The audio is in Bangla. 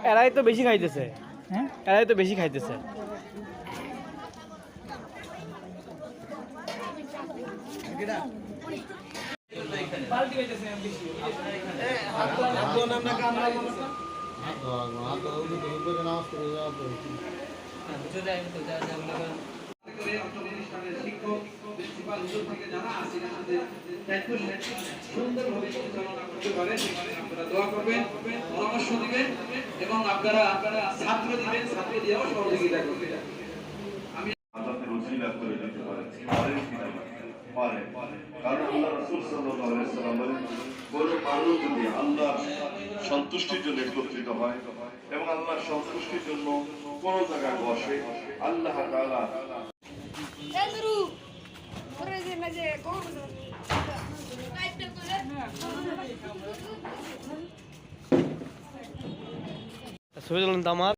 এরাই তো বেশি খাইতেছে, হ্যাঁ এরাই তো বেশি খাইতেছে। সুন্দরভাবে পরিচালনা করতে পারে আপনারা দোয়া করবেন, পরামর্শ দিবেন এবং আপনারা ছাত্র দিবেন, ছাত্র দিয়েও সহযোগিতা করবেন। আমি আল্লাহর ওসিলা করে দিতে পারেন, পারেন কিনা পারেন। কারণ আল্লাহ রাসূল সাল্লাল্লাহু আলাইহি ওয়াসাল্লাম বলেন, কোন মানুষ যদি আল্লাহর সন্তুষ্টির জন্য একত্রিত হয় এবং আল্লাহর সন্তুষ্টির জন্য কোন জায়গায় বসে, আল্লাহ তাআলা ছবি তুলুন তো আমার।